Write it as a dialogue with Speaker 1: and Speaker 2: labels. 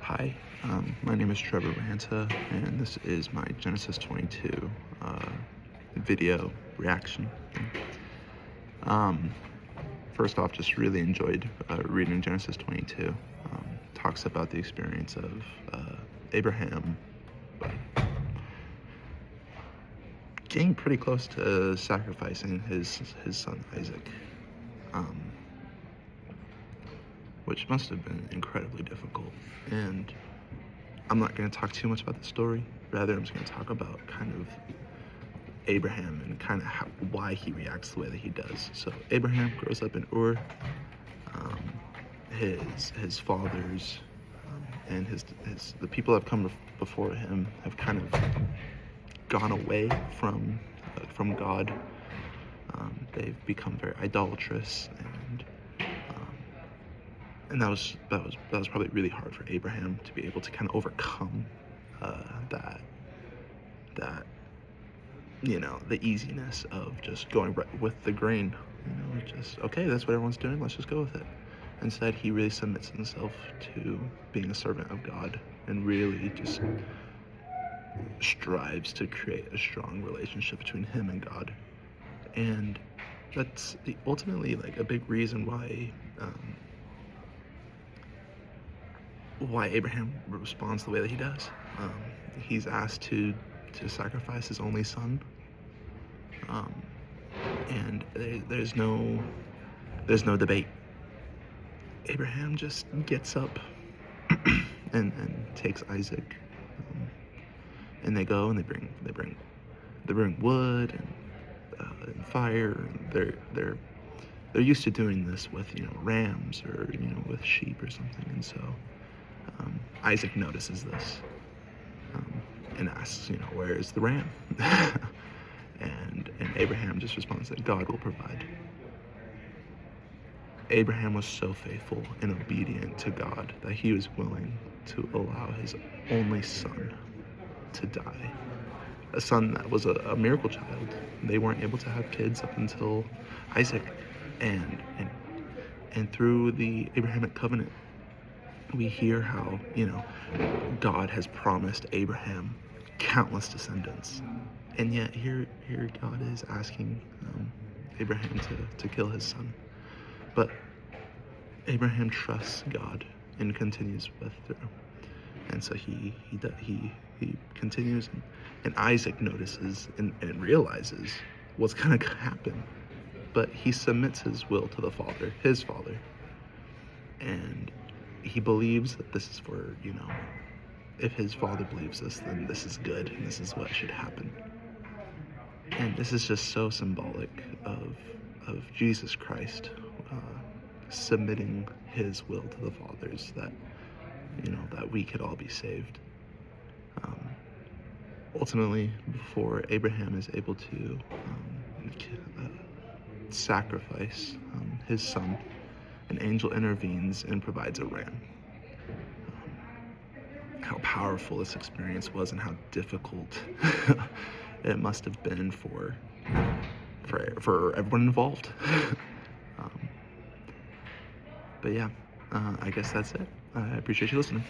Speaker 1: Hi, my name is Trevor Ranta, and this is my Genesis 22 video reaction thing. First off, just really enjoyed reading Genesis 22. Talks about the experience of Abraham getting pretty close to sacrificing his son Isaac, which must have been incredibly difficult. And I'm not going to talk too much about the story. Rather, I'm just going to talk about kind of Abraham and kind of why he reacts the way that he does. So Abraham grows up in Ur. His fathers and the people that have come before him have kind of gone away from God. They've become very idolatrous, and that was probably really hard for Abraham to be able to kind of overcome that the easiness of just going right with the grain. Just okay, that's what everyone's doing, let's just go with it. Instead, he really submits himself to being a servant of God and really just strives to create a strong relationship between him and God. And that's ultimately like a big reason why Abraham responds the way that he does. He's asked to sacrifice his only son, and there's no debate. Abraham just gets up and takes Isaac, and they go and they bring wood and fire. And they're used to doing this with rams or with sheep or something. And so Isaac notices this and asks, where is the ram? and Abraham just responds that God will provide. Abraham was so faithful and obedient to God that he was willing to allow his only son to die. A son that was a miracle child. They weren't able to have kids up until Isaac. And through the Abrahamic covenant, we hear how, God has promised Abraham countless descendants. And yet here God is asking Abraham to kill his son. But Abraham trusts God and continues through. And so he continues, and Isaac notices and realizes what's going to happen. But he submits his will to his father. And he believes that this is for, if his father believes this, then this is good, and this is what should happen. And this is just so symbolic of Jesus Christ submitting his will to the Father's, that that we could all be saved. Ultimately, before Abraham is able to sacrifice his son, an angel intervenes and provides a ram. How powerful this experience was, and how difficult it must have been for everyone involved. But yeah, I guess that's it. I appreciate you listening.